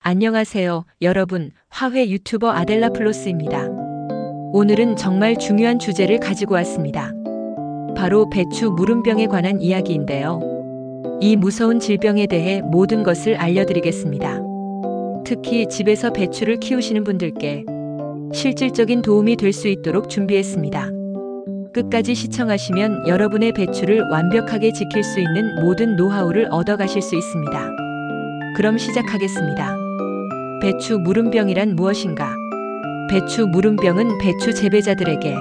안녕하세요, 여러분. 화훼 유튜버 아델라 플로스입니다. 오늘은 정말 중요한 주제를 가지고 왔습니다. 바로 배추 무름병에 관한 이야기인데요. 이 무서운 질병에 대해 모든 것을 알려드리겠습니다. 특히 집에서 배추를 키우시는 분들께 실질적인 도움이 될 수 있도록 준비했습니다. 끝까지 시청하시면 여러분의 배추를 완벽하게 지킬 수 있는 모든 노하우를 얻어가실 수 있습니다. 그럼 시작하겠습니다. 배추 무름병이란 무엇인가? 배추 무름병은 배추 재배자들에게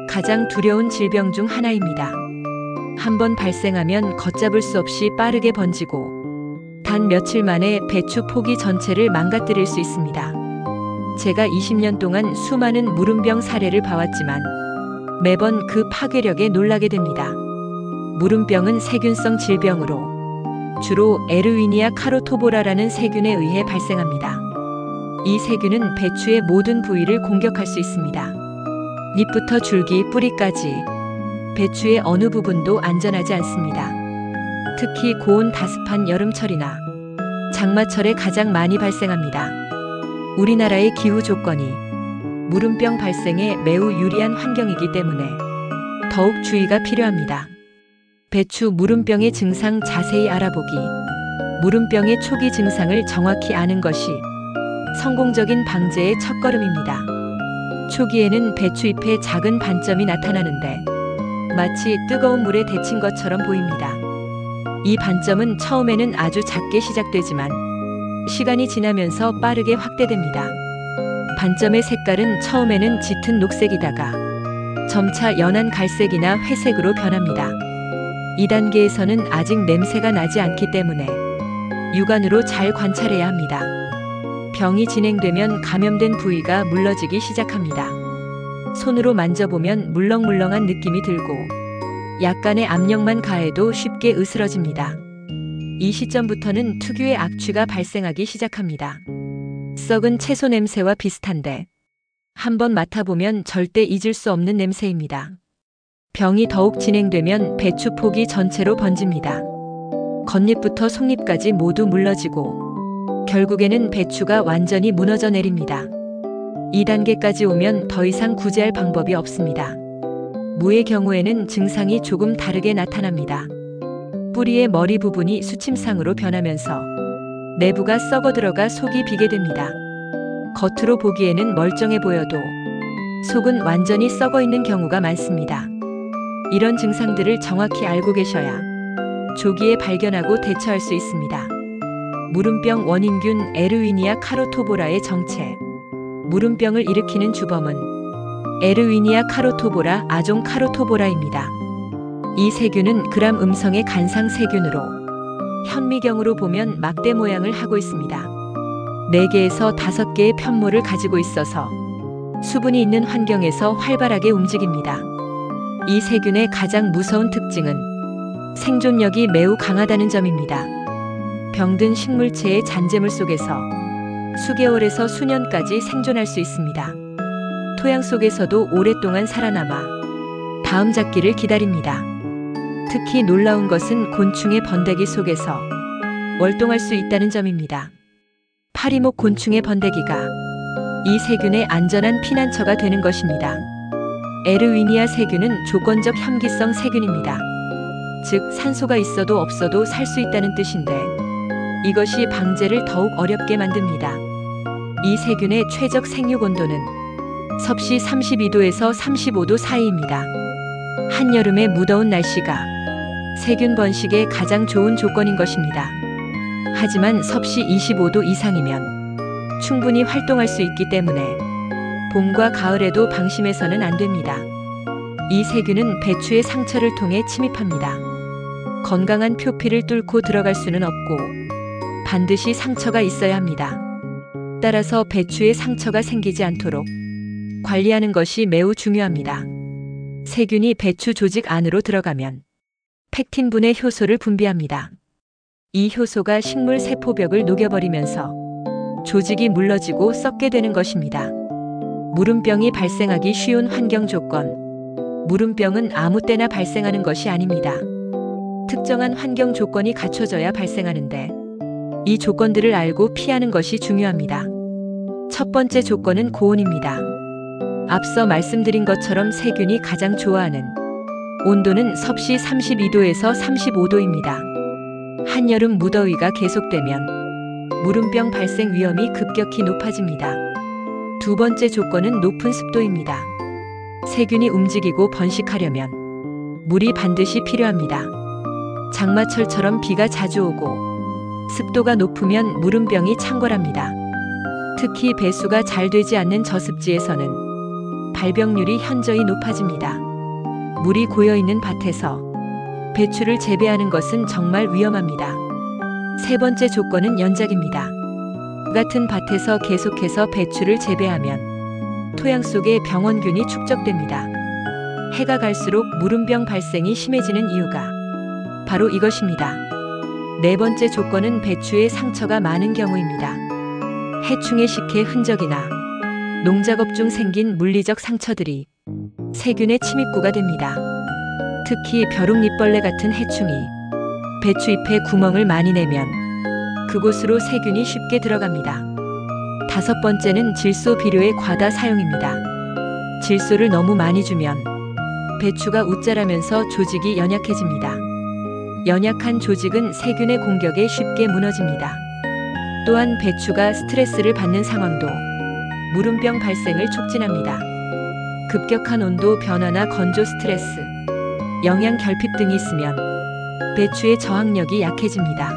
가장 두려운 질병 중 하나입니다. 한번 발생하면 걷잡을 수 없이 빠르게 번지고 단 며칠 만에 배추 포기 전체를 망가뜨릴 수 있습니다. 제가 20년 동안 수많은 무름병 사례를 봐왔지만 매번 그 파괴력에 놀라게 됩니다. 무름병은 세균성 질병으로 주로 에르위니아 카로토보라라는 세균에 의해 발생합니다. 이 세균은 배추의 모든 부위를 공격할 수 있습니다. 잎부터 줄기, 뿌리까지 배추의 어느 부분도 안전하지 않습니다. 특히 고온 다습한 여름철이나 장마철에 가장 많이 발생합니다. 우리나라의 기후 조건이 무름병 발생에 매우 유리한 환경이기 때문에 더욱 주의가 필요합니다. 배추 무름병의 증상 자세히 알아보기. 무름병의 초기 증상을 정확히 아는 것이 성공적인 방제의 첫걸음입니다. 초기에는 배추잎에 작은 반점이 나타나는데 마치 뜨거운 물에 데친 것처럼 보입니다. 이 반점은 처음에는 아주 작게 시작되지만 시간이 지나면서 빠르게 확대됩니다. 반점의 색깔은 처음에는 짙은 녹색이다가 점차 연한 갈색이나 회색으로 변합니다. 2단계에서는 아직 냄새가 나지 않기 때문에 육안으로 잘 관찰해야 합니다. 병이 진행되면 감염된 부위가 물러지기 시작합니다. 손으로 만져보면 물렁물렁한 느낌이 들고 약간의 압력만 가해도 쉽게 으스러집니다. 이 시점부터는 특유의 악취가 발생하기 시작합니다. 썩은 채소 냄새와 비슷한데 한번 맡아보면 절대 잊을 수 없는 냄새입니다. 병이 더욱 진행되면 배추 포기 전체로 번집니다. 겉잎부터 속잎까지 모두 물러지고 결국에는 배추가 완전히 무너져 내립니다. 2단계까지 오면 더 이상 구제할 방법이 없습니다. 무의 경우에는 증상이 조금 다르게 나타납니다. 뿌리의 머리 부분이 수침상으로 변하면서 내부가 썩어 들어가 속이 비게 됩니다. 겉으로 보기에는 멀쩡해 보여도 속은 완전히 썩어 있는 경우가 많습니다. 이런 증상들을 정확히 알고 계셔야 조기에 발견하고 대처할 수 있습니다. 무름병 원인균 에르위니아 카로토보라의 정체. 무름병을 일으키는 주범은 에르위니아 카로토보라 아종 카로토보라입니다. 이 세균은 그람 음성의 간상 세균으로 현미경으로 보면 막대 모양을 하고 있습니다. 4개에서 5개의 편모를 가지고 있어서 수분이 있는 환경에서 활발하게 움직입니다. 이 세균의 가장 무서운 특징은 생존력이 매우 강하다는 점입니다. 병든 식물체의 잔재물 속에서 수개월에서 수년까지 생존할 수 있습니다. 토양 속에서도 오랫동안 살아남아 다음 잡기를 기다립니다. 특히 놀라운 것은 곤충의 번데기 속에서 월동할 수 있다는 점입니다. 파리목 곤충의 번데기가 이 세균의 안전한 피난처가 되는 것입니다. 에르위니아 세균은 조건적 혐기성 세균입니다. 즉 산소가 있어도 없어도 살 수 있다는 뜻인데 이것이 방제를 더욱 어렵게 만듭니다. 이 세균의 최적 생육 온도는 섭씨 32도에서 35도 사이입니다. 한여름의 무더운 날씨가 세균 번식에 가장 좋은 조건인 것입니다. 하지만 섭씨 25도 이상이면 충분히 활동할 수 있기 때문에 봄과 가을에도 방심해서는 안 됩니다. 이 세균은 배추의 상처를 통해 침입합니다. 건강한 표피를 뚫고 들어갈 수는 없고 반드시 상처가 있어야 합니다. 따라서 배추에 상처가 생기지 않도록 관리하는 것이 매우 중요합니다. 세균이 배추 조직 안으로 들어가면 펙틴분의 효소를 분비합니다. 이 효소가 식물 세포벽을 녹여버리면서 조직이 물러지고 썩게 되는 것입니다. 무름병이 발생하기 쉬운 환경 조건. 무름병은 아무 때나 발생하는 것이 아닙니다. 특정한 환경 조건이 갖춰져야 발생하는데 이 조건들을 알고 피하는 것이 중요합니다. 첫 번째 조건은 고온입니다. 앞서 말씀드린 것처럼 세균이 가장 좋아하는 온도는 섭씨 32도에서 35도입니다. 한여름 무더위가 계속되면 무름병 발생 위험이 급격히 높아집니다. 두 번째 조건은 높은 습도입니다. 세균이 움직이고 번식하려면 물이 반드시 필요합니다. 장마철처럼 비가 자주 오고 습도가 높으면 무름병이 창궐합니다. 특히 배수가 잘 되지 않는 저습지에서는 발병률이 현저히 높아집니다. 물이 고여있는 밭에서 배추를 재배하는 것은 정말 위험합니다. 세 번째 조건은 연작입니다. 같은 밭에서 계속해서 배추를 재배하면 토양 속에 병원균이 축적됩니다. 해가 갈수록 무름병 발생이 심해지는 이유가 바로 이것입니다. 네 번째 조건은 배추에 상처가 많은 경우입니다. 해충의 식혜 흔적이나 농작업 중 생긴 물리적 상처들이 세균의 침입구가 됩니다. 특히 벼룩잎벌레 같은 해충이 배추잎에 구멍을 많이 내면 그곳으로 세균이 쉽게 들어갑니다. 다섯 번째는 질소 비료의 과다 사용입니다. 질소를 너무 많이 주면 배추가 웃자라면서 조직이 연약해집니다. 연약한 조직은 세균의 공격에 쉽게 무너집니다. 또한 배추가 스트레스를 받는 상황도 무름병 발생을 촉진합니다. 급격한 온도 변화나 건조 스트레스, 영양 결핍 등이 있으면 배추의 저항력이 약해집니다.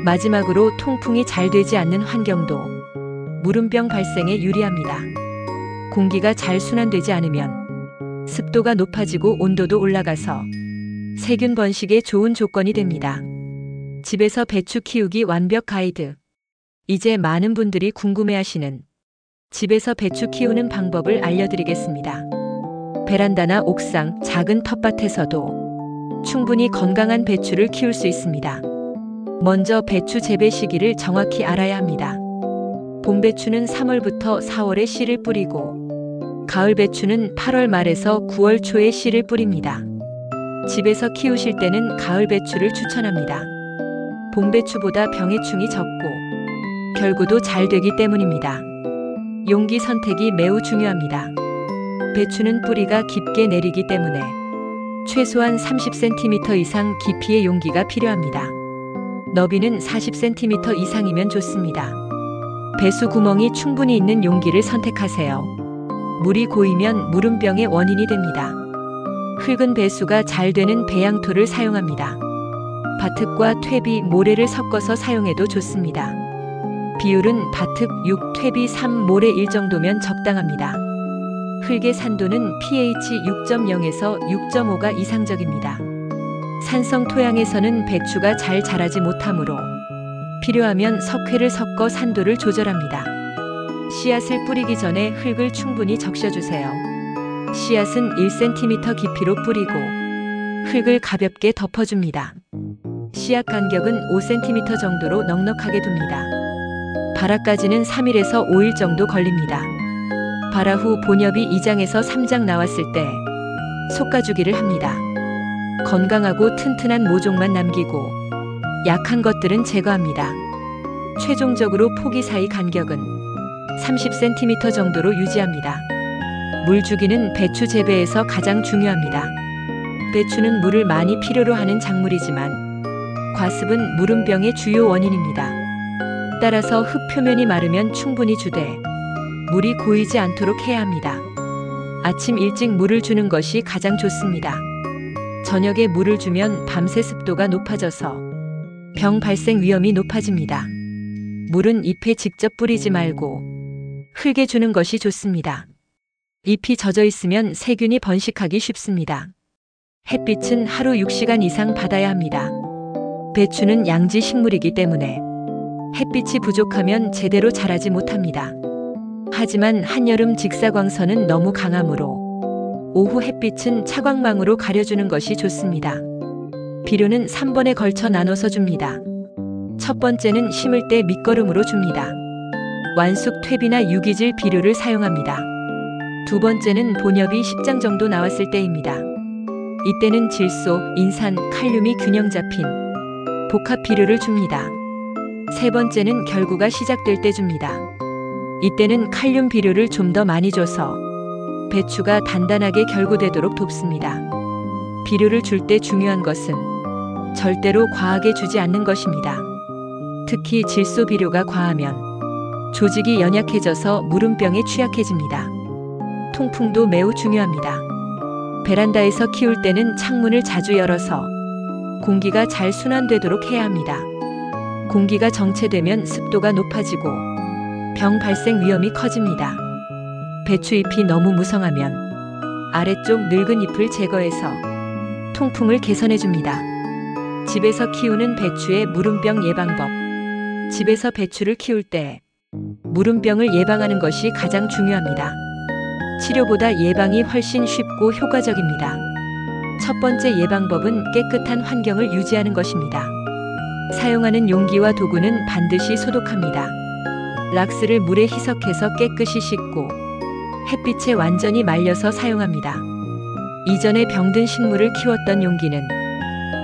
마지막으로 통풍이 잘 되지 않는 환경도 무름병 발생에 유리합니다. 공기가 잘 순환되지 않으면 습도가 높아지고 온도도 올라가서 세균 번식에 좋은 조건이 됩니다. 집에서 배추 키우기 완벽 가이드. 이제 많은 분들이 궁금해하시는 집에서 배추 키우는 방법을 알려드리겠습니다. 베란다나 옥상, 작은 텃밭에서도 충분히 건강한 배추를 키울 수 있습니다. 먼저 배추 재배 시기를 정확히 알아야 합니다. 봄 배추는 3월부터 4월에 씨를 뿌리고 가을 배추는 8월 말에서 9월 초에 씨를 뿌립니다. 집에서 키우실 때는 가을 배추를 추천합니다. 봄 배추보다 병해충이 적고 결구도 잘 되기 때문입니다. 용기 선택이 매우 중요합니다. 배추는 뿌리가 깊게 내리기 때문에 최소한 30cm 이상 깊이의 용기가 필요합니다. 너비는 40cm 이상이면 좋습니다. 배수 구멍이 충분히 있는 용기를 선택하세요. 물이 고이면 무름병의 원인이 됩니다. 흙은 배수가 잘 되는 배양토를 사용합니다. 밭흙과 퇴비, 모래를 섞어서 사용해도 좋습니다. 비율은 밭흙 6, 퇴비 3, 모래 1 정도면 적당합니다. 흙의 산도는 pH 6.0에서 6.5가 이상적입니다. 산성 토양에서는 배추가 잘 자라지 못하므로 필요하면 석회를 섞어 산도를 조절합니다. 씨앗을 뿌리기 전에 흙을 충분히 적셔주세요. 씨앗은 1cm 깊이로 뿌리고 흙을 가볍게 덮어줍니다. 씨앗 간격은 5cm 정도로 넉넉하게 둡니다. 발화까지는 3일에서 5일 정도 걸립니다. 발화 후 본엽이 2장에서 3장 나왔을 때 솎아주기를 합니다. 건강하고 튼튼한 모종만 남기고 약한 것들은 제거합니다. 최종적으로 포기 사이 간격은 30cm 정도로 유지합니다. 물 주기는 배추 재배에서 가장 중요합니다. 배추는 물을 많이 필요로 하는 작물이지만 과습은 무름병의 주요 원인입니다. 따라서 흙 표면이 마르면 충분히 주되 물이 고이지 않도록 해야 합니다. 아침 일찍 물을 주는 것이 가장 좋습니다. 저녁에 물을 주면 밤새 습도가 높아져서 병 발생 위험이 높아집니다. 물은 잎에 직접 뿌리지 말고 흙에 주는 것이 좋습니다. 잎이 젖어 있으면 세균이 번식하기 쉽습니다. 햇빛은 하루 6시간 이상 받아야 합니다. 배추는 양지 식물이기 때문에 햇빛이 부족하면 제대로 자라지 못합니다. 하지만 한여름 직사광선은 너무 강하므로 오후 햇빛은 차광망으로 가려주는 것이 좋습니다. 비료는 3번에 걸쳐 나눠서 줍니다. 첫 번째는 심을 때 밑거름으로 줍니다. 완숙 퇴비나 유기질 비료를 사용합니다. 두 번째는 본엽이 10장 정도 나왔을 때입니다. 이때는 질소, 인산, 칼륨이 균형 잡힌 복합 비료를 줍니다. 세 번째는 결구가 시작될 때 줍니다. 이때는 칼륨 비료를 좀 더 많이 줘서 배추가 단단하게 결구되도록 돕습니다. 비료를 줄 때 중요한 것은 절대로 과하게 주지 않는 것입니다. 특히 질소 비료가 과하면 조직이 연약해져서 무름병에 취약해집니다. 통풍도 매우 중요합니다. 베란다에서 키울 때는 창문을 자주 열어서 공기가 잘 순환되도록 해야 합니다. 공기가 정체되면 습도가 높아지고 병 발생 위험이 커집니다. 배추잎이 너무 무성하면 아래쪽 늙은 잎을 제거해서 통풍을 개선해줍니다. 집에서 키우는 배추의 무름병 예방법. 집에서 배추를 키울 때 무름병을 예방하는 것이 가장 중요합니다. 치료보다 예방이 훨씬 쉽고 효과적입니다. 첫 번째 예방법은 깨끗한 환경을 유지하는 것입니다. 사용하는 용기와 도구는 반드시 소독합니다. 락스를 물에 희석해서 깨끗이 씻고 햇빛에 완전히 말려서 사용합니다. 이전에 병든 식물을 키웠던 용기는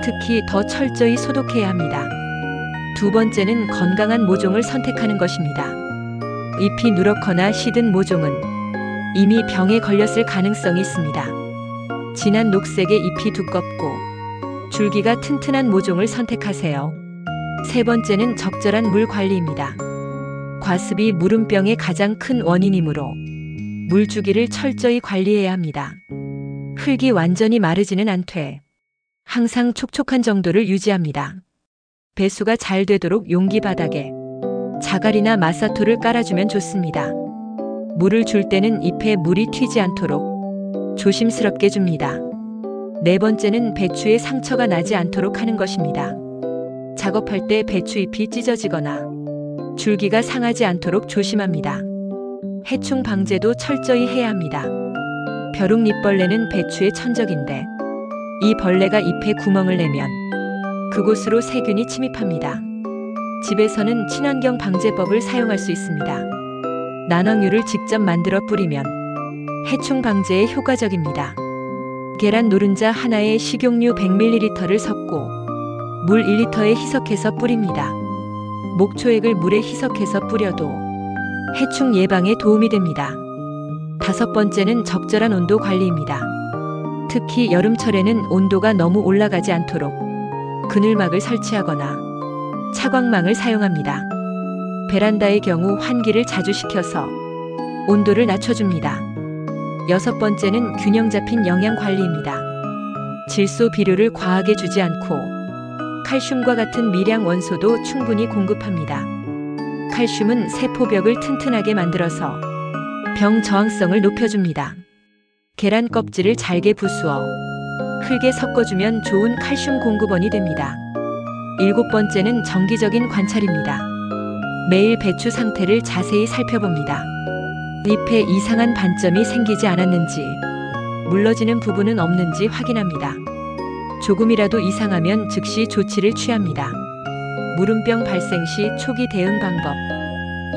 특히 더 철저히 소독해야 합니다. 두 번째는 건강한 모종을 선택하는 것입니다. 잎이 누렇거나 시든 모종은 이미 병에 걸렸을 가능성이 있습니다. 진한 녹색의 잎이 두껍고 줄기가 튼튼한 모종을 선택하세요. 세 번째는 적절한 물 관리입니다. 과습이 무름병의 가장 큰 원인이므로 물 주기를 철저히 관리해야 합니다. 흙이 완전히 마르지는 않되 항상 촉촉한 정도를 유지합니다. 배수가 잘 되도록 용기 바닥에 자갈이나 마사토를 깔아주면 좋습니다. 물을 줄 때는 잎에 물이 튀지 않도록 조심스럽게 줍니다. 네 번째는 배추에 상처가 나지 않도록 하는 것입니다. 작업할 때 배추잎이 찢어지거나 줄기가 상하지 않도록 조심합니다. 해충 방제도 철저히 해야 합니다. 벼룩잎벌레는 배추의 천적인데 이 벌레가 잎에 구멍을 내면 그곳으로 세균이 침입합니다. 집에서는 친환경 방제법을 사용할 수 있습니다. 난황유를 직접 만들어 뿌리면 해충 방제에 효과적입니다. 계란 노른자 하나에 식용유 100ml를 섞고 물 1리터에 희석해서 뿌립니다. 목초액을 물에 희석해서 뿌려도 해충 예방에 도움이 됩니다. 다섯 번째는 적절한 온도 관리입니다. 특히 여름철에는 온도가 너무 올라가지 않도록 그늘막을 설치하거나 차광망을 사용합니다. 베란다의 경우 환기를 자주 시켜서 온도를 낮춰줍니다. 여섯 번째는 균형 잡힌 영양 관리입니다. 질소 비료를 과하게 주지 않고 칼슘과 같은 미량 원소도 충분히 공급합니다. 칼슘은 세포벽을 튼튼하게 만들어서 병 저항성을 높여줍니다. 계란 껍질을 잘게 부수어 흙에 섞어주면 좋은 칼슘 공급원이 됩니다. 일곱 번째는 정기적인 관찰입니다. 매일 배추 상태를 자세히 살펴봅니다. 잎에 이상한 반점이 생기지 않았는지, 물러지는 부분은 없는지 확인합니다. 조금이라도 이상하면 즉시 조치를 취합니다. 무름병 발생 시 초기 대응 방법.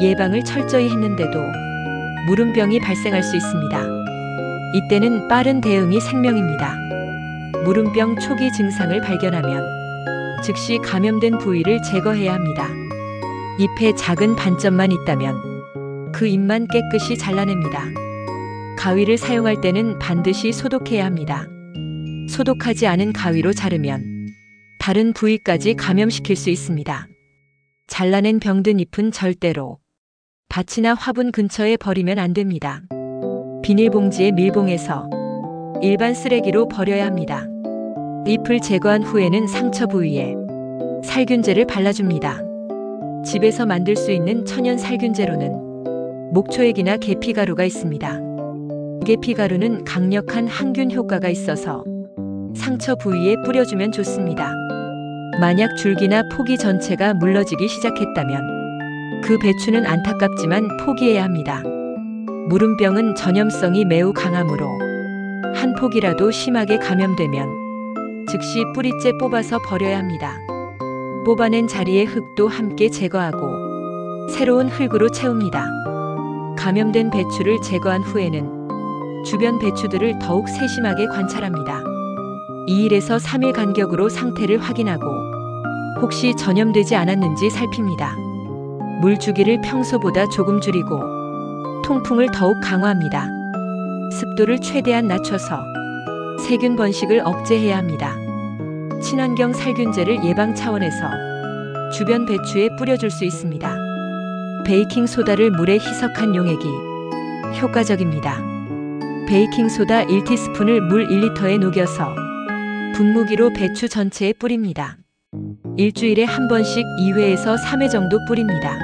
예방을 철저히 했는데도 무름병이 발생할 수 있습니다. 이때는 빠른 대응이 생명입니다. 무름병 초기 증상을 발견하면 즉시 감염된 부위를 제거해야 합니다. 잎에 작은 반점만 있다면 그 잎만 깨끗이 잘라냅니다. 가위를 사용할 때는 반드시 소독해야 합니다. 소독하지 않은 가위로 자르면 다른 부위까지 감염시킬 수 있습니다. 잘라낸 병든 잎은 절대로 밭이나 화분 근처에 버리면 안 됩니다. 비닐봉지에 밀봉해서 일반 쓰레기로 버려야 합니다. 잎을 제거한 후에는 상처 부위에 살균제를 발라줍니다. 집에서 만들 수 있는 천연 살균제로는 목초액이나 계피가루가 있습니다. 계피가루는 강력한 항균 효과가 있어서 상처 부위에 뿌려주면 좋습니다. 만약 줄기나 포기 전체가 물러지기 시작했다면 그 배추는 안타깝지만 포기해야 합니다. 무름병은 전염성이 매우 강하므로 한 폭이라도 심하게 감염되면 즉시 뿌리째 뽑아서 버려야 합니다. 뽑아낸 자리의 흙도 함께 제거하고 새로운 흙으로 채웁니다. 감염된 배추를 제거한 후에는 주변 배추들을 더욱 세심하게 관찰합니다. 2일에서 3일 간격으로 상태를 확인하고 혹시 전염되지 않았는지 살핍니다. 물주기를 평소보다 조금 줄이고 통풍을 더욱 강화합니다. 습도를 최대한 낮춰서 세균 번식을 억제해야 합니다. 친환경 살균제를 예방 차원에서 주변 배추에 뿌려줄 수 있습니다. 베이킹 소다를 물에 희석한 용액이 효과적입니다. 베이킹 소다 1티스푼을 물 1리터에 녹여서 분무기로 배추 전체에 뿌립니다. 일주일에 한 번씩 2회에서 3회 정도 뿌립니다.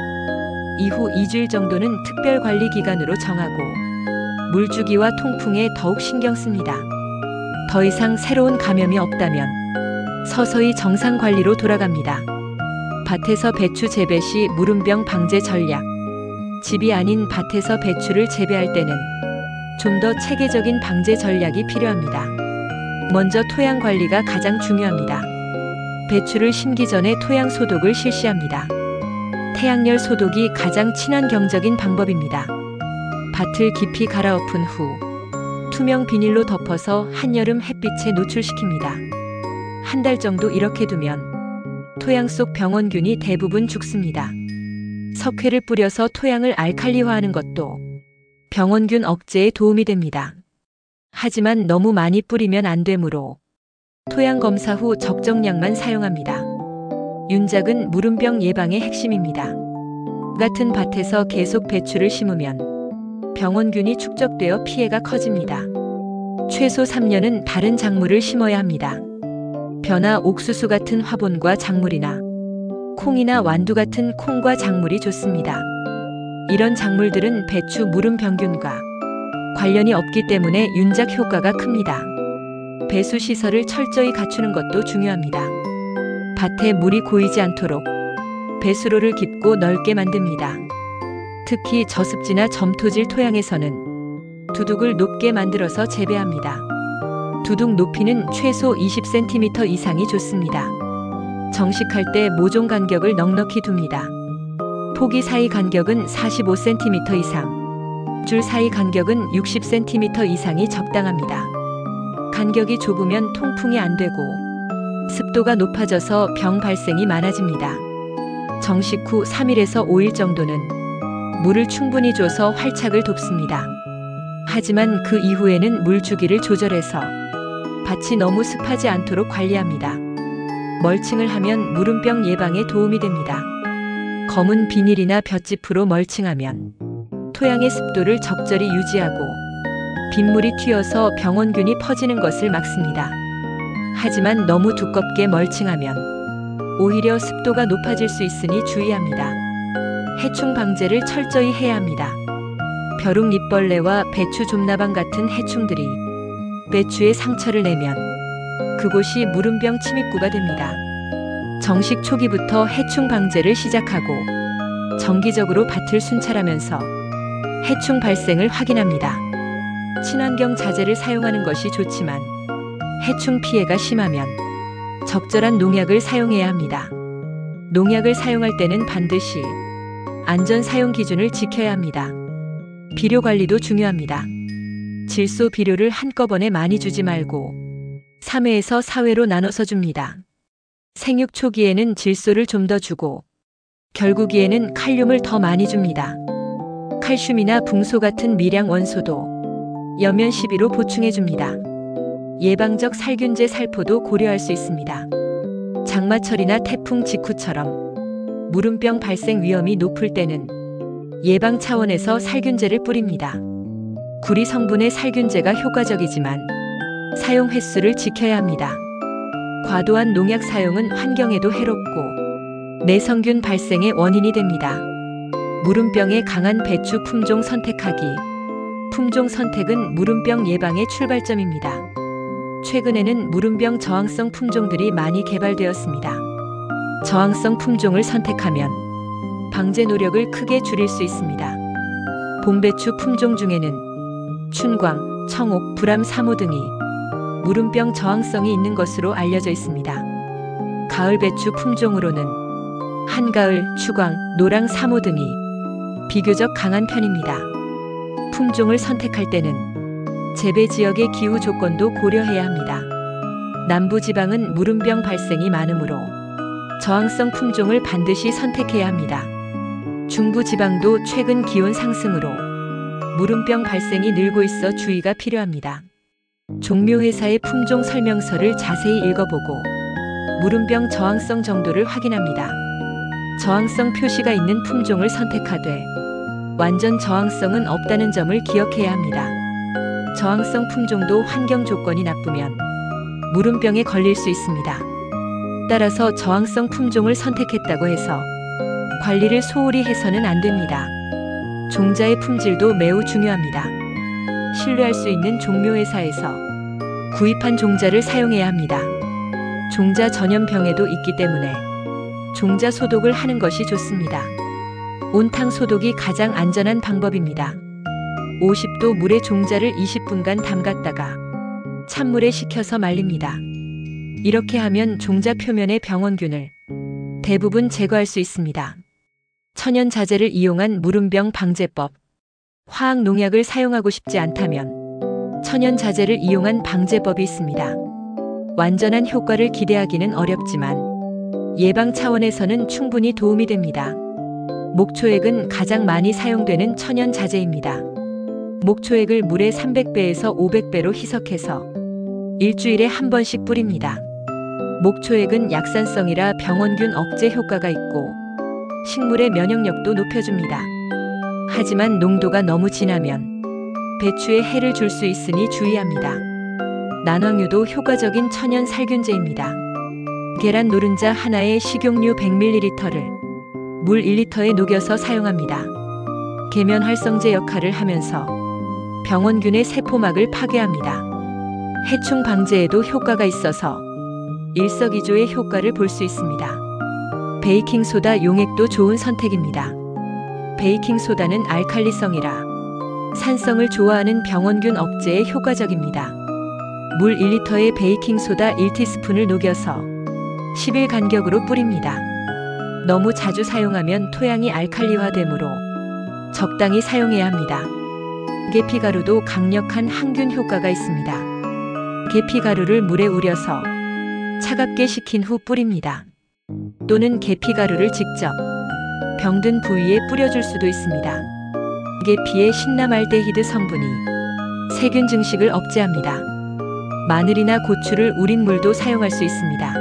이후 2주일 정도는 특별 관리 기간으로 정하고 물주기와 통풍에 더욱 신경 씁니다. 더 이상 새로운 감염이 없다면 서서히 정상 관리로 돌아갑니다. 밭에서 배추 재배 시 무름병 방제 전략. 집이 아닌 밭에서 배추를 재배할 때는 좀 더 체계적인 방제 전략이 필요합니다. 먼저 토양 관리가 가장 중요합니다. 배추를 심기 전에 토양 소독을 실시합니다. 태양열 소독이 가장 친환경적인 방법입니다. 밭을 깊이 갈아엎은 후 투명 비닐로 덮어서 한여름 햇빛에 노출시킵니다. 한 달 정도 이렇게 두면 토양 속 병원균이 대부분 죽습니다. 석회를 뿌려서 토양을 알칼리화하는 것도 병원균 억제에 도움이 됩니다. 하지만 너무 많이 뿌리면 안 되므로 토양 검사 후 적정량만 사용합니다. 윤작은 무름병 예방의 핵심입니다. 같은 밭에서 계속 배추를 심으면 병원균이 축적되어 피해가 커집니다. 최소 3년은 다른 작물을 심어야 합니다. 벼나 옥수수 같은 화분과 작물이나 콩이나 완두 같은 콩과 작물이 좋습니다. 이런 작물들은 배추 무름병균과 관련이 없기 때문에 윤작 효과가 큽니다. 배수 시설을 철저히 갖추는 것도 중요합니다. 밭에 물이 고이지 않도록 배수로를 깊고 넓게 만듭니다. 특히 저습지나 점토질 토양에서는 두둑을 높게 만들어서 재배합니다. 두둑 높이는 최소 20cm 이상이 좋습니다. 정식할 때 모종 간격을 넉넉히 둡니다. 포기 사이 간격은 45cm 이상, 줄 사이 간격은 60cm 이상이 적당합니다. 간격이 좁으면 통풍이 안 되고 습도가 높아져서 병 발생이 많아집니다. 정식 후 3일에서 5일 정도는 물을 충분히 줘서 활착을 돕습니다. 하지만 그 이후에는 물주기를 조절해서 밭이 너무 습하지 않도록 관리합니다. 멀칭을 하면 무름병 예방에 도움이 됩니다. 검은 비닐이나 볏짚으로 멀칭하면 토양의 습도를 적절히 유지하고 빗물이 튀어서 병원균이 퍼지는 것을 막습니다. 하지만 너무 두껍게 멀칭하면 오히려 습도가 높아질 수 있으니 주의합니다. 해충 방제를 철저히 해야 합니다. 벼룩 잎벌레와 배추 좀나방 같은 해충들이 배추에 상처를 내면 그곳이 무름병 침입구가 됩니다. 정식 초기부터 해충 방제를 시작하고 정기적으로 밭을 순찰하면서 해충 발생을 확인합니다. 친환경 자재를 사용하는 것이 좋지만 해충 피해가 심하면 적절한 농약을 사용해야 합니다. 농약을 사용할 때는 반드시 안전 사용 기준을 지켜야 합니다. 비료 관리도 중요합니다. 질소 비료를 한꺼번에 많이 주지 말고 3회에서 4회로 나눠서 줍니다. 생육 초기에는 질소를 좀 더 주고 결구기에는 칼륨을 더 많이 줍니다. 칼슘이나 붕소 같은 미량 원소도 여면 12로 보충해 줍니다. 예방적 살균제 살포도 고려할 수 있습니다. 장마철이나 태풍 직후처럼 무름병 발생 위험이 높을 때는 예방 차원에서 살균제를 뿌립니다. 구리 성분의 살균제가 효과적이지만 사용 횟수를 지켜야 합니다. 과도한 농약 사용은 환경에도 해롭고 내성균 발생의 원인이 됩니다. 무름병에 강한 배추 품종 선택하기. 품종 선택은 무름병 예방의 출발점입니다. 최근에는 무름병 저항성 품종들이 많이 개발되었습니다. 저항성 품종을 선택하면 방제 노력을 크게 줄일 수 있습니다. 봄배추 품종 중에는 춘광, 청옥, 불암, 사모 등이 무름병 저항성이 있는 것으로 알려져 있습니다. 가을 배추 품종으로는 한가을, 추광, 노랑, 사모 등이 비교적 강한 편입니다. 품종을 선택할 때는 재배 지역의 기후 조건도 고려해야 합니다. 남부 지방은 무름병 발생이 많으므로 저항성 품종을 반드시 선택해야 합니다. 중부지방도 최근 기온 상승으로 무름병 발생이 늘고 있어 주의가 필요합니다. 종묘회사의 품종 설명서를 자세히 읽어보고 무름병 저항성 정도를 확인합니다. 저항성 표시가 있는 품종을 선택하되 완전 저항성은 없다는 점을 기억해야 합니다. 저항성 품종도 환경 조건이 나쁘면 무름병에 걸릴 수 있습니다. 따라서 저항성 품종을 선택했다고 해서 관리를 소홀히 해서는 안 됩니다. 종자의 품질도 매우 중요합니다. 신뢰할 수 있는 종묘회사에서 구입한 종자를 사용해야 합니다. 종자 전염병에도 있기 때문에 종자 소독을 하는 것이 좋습니다. 온탕 소독이 가장 안전한 방법입니다. 50도 물에 종자를 20분간 담갔다가 찬물에 식혀서 말립니다. 이렇게 하면 종자 표면의 병원균을 대부분 제거할 수 있습니다. 천연 자재를 이용한 무름병 방제법. 화학 농약을 사용하고 싶지 않다면 천연 자재를 이용한 방제법이 있습니다. 완전한 효과를 기대하기는 어렵지만 예방 차원에서는 충분히 도움이 됩니다. 목초액은 가장 많이 사용되는 천연 자재입니다. 목초액을 물에 300배에서 500배로 희석해서 일주일에 한 번씩 뿌립니다. 목초액은 약산성이라 병원균 억제 효과가 있고 식물의 면역력도 높여줍니다. 하지만 농도가 너무 진하면 배추에 해를 줄 수 있으니 주의합니다. 난황유도 효과적인 천연 살균제입니다. 계란 노른자 하나에 식용유 100ml를 물 1리터에 녹여서 사용합니다. 계면 활성제 역할을 하면서 병원균의 세포막을 파괴합니다. 해충 방제에도 효과가 있어서 일석이조의 효과를 볼 수 있습니다. 베이킹소다 용액도 좋은 선택입니다. 베이킹소다는 알칼리성이라 산성을 좋아하는 병원균 억제에 효과적입니다. 물 1리터에 베이킹소다 1티스푼을 녹여서 10일 간격으로 뿌립니다. 너무 자주 사용하면 토양이 알칼리화되므로 적당히 사용해야 합니다. 계피가루도 강력한 항균 효과가 있습니다. 계피가루를 물에 우려서 차갑게 식힌 후 뿌립니다. 또는 계피가루를 직접 병든 부위에 뿌려줄 수도 있습니다. 계피의 신라말데히드 성분이 세균 증식을 억제합니다. 마늘이나 고추를 우린 물도 사용할 수 있습니다.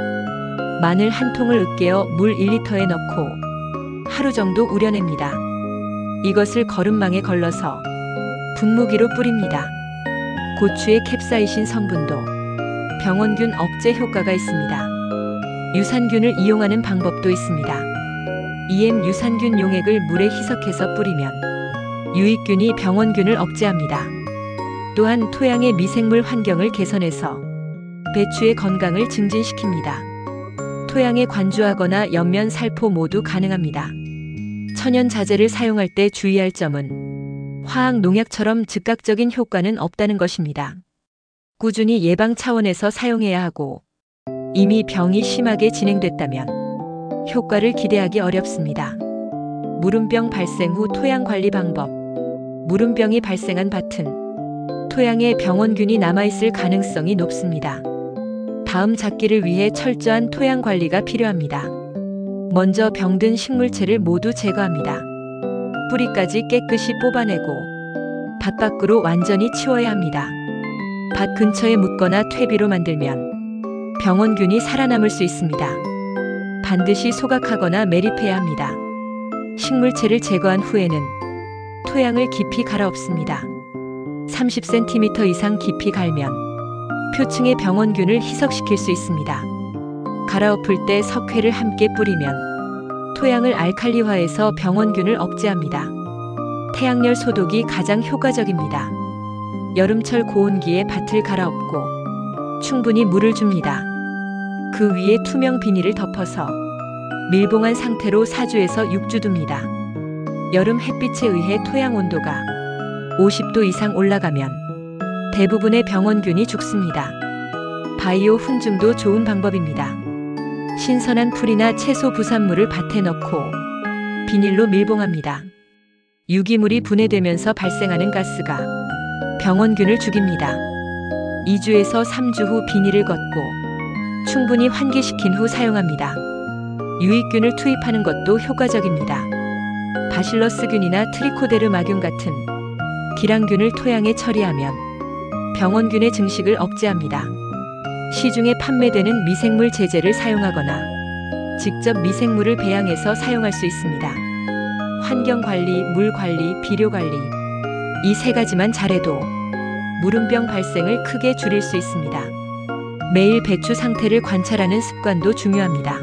마늘 한 통을 으깨어 물 1리터에 넣고 하루 정도 우려냅니다. 이것을 거름망에 걸러서 분무기로 뿌립니다. 고추의 캡사이신 성분도 병원균 억제 효과가 있습니다. 유산균을 이용하는 방법도 있습니다. EM 유산균 용액을 물에 희석해서 뿌리면 유익균이 병원균을 억제합니다. 또한 토양의 미생물 환경을 개선해서 배추의 건강을 증진시킵니다. 토양에 관주하거나 옆면 살포 모두 가능합니다. 천연 자재를 사용할 때 주의할 점은 화학 농약처럼 즉각적인 효과는 없다는 것입니다. 꾸준히 예방 차원에서 사용해야 하고 이미 병이 심하게 진행됐다면 효과를 기대하기 어렵습니다. 무름병 발생 후 토양 관리 방법. 무름병이 발생한 밭은 토양에 병원균이 남아있을 가능성이 높습니다. 다음 작기를 위해 철저한 토양 관리가 필요합니다. 먼저 병든 식물체를 모두 제거합니다. 뿌리까지 깨끗이 뽑아내고 밭 밖으로 완전히 치워야 합니다. 밭 근처에 묻거나 퇴비로 만들면 병원균이 살아남을 수 있습니다. 반드시 소각하거나 매립해야 합니다. 식물체를 제거한 후에는 토양을 깊이 갈아엎습니다. 30cm 이상 깊이 갈면 표층의 병원균을 희석시킬 수 있습니다. 갈아엎을 때 석회를 함께 뿌리면 토양을 알칼리화해서 병원균을 억제합니다. 태양열 소독이 가장 효과적입니다. 여름철 고온기에 밭을 갈아엎고 충분히 물을 줍니다. 그 위에 투명 비닐을 덮어서 밀봉한 상태로 4주에서 6주 둡니다. 여름 햇빛에 의해 토양 온도가 50도 이상 올라가면 대부분의 병원균이 죽습니다. 바이오 훈증도 좋은 방법입니다. 신선한 풀이나 채소 부산물을 밭에 넣고 비닐로 밀봉합니다. 유기물이 분해되면서 발생하는 가스가 병원균을 죽입니다. 2주에서 3주 후 비닐을 걷고 충분히 환기시킨 후 사용합니다. 유익균을 투입하는 것도 효과적입니다. 바실러스균이나 트리코데르마균 같은 기량균을 토양에 처리하면 병원균의 증식을 억제합니다. 시중에 판매되는 미생물 제제를 사용하거나 직접 미생물을 배양해서 사용할 수 있습니다. 환경관리, 물관리, 비료관리 이 세 가지만 잘해도 무름병 발생을 크게 줄일 수 있습니다. 매일 배추 상태를 관찰하는 습관도 중요합니다.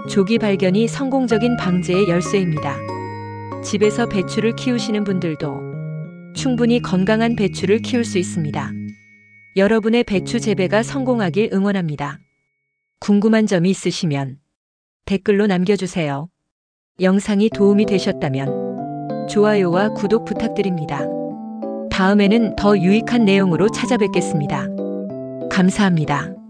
조기 발견이 성공적인 방제의 열쇠입니다. 집에서 배추를 키우시는 분들도 충분히 건강한 배추를 키울 수 있습니다. 여러분의 배추 재배가 성공하길 응원합니다. 궁금한 점이 있으시면 댓글로 남겨주세요. 영상이 도움이 되셨다면 좋아요와 구독 부탁드립니다. 다음에는 더 유익한 내용으로 찾아뵙겠습니다. 감사합니다.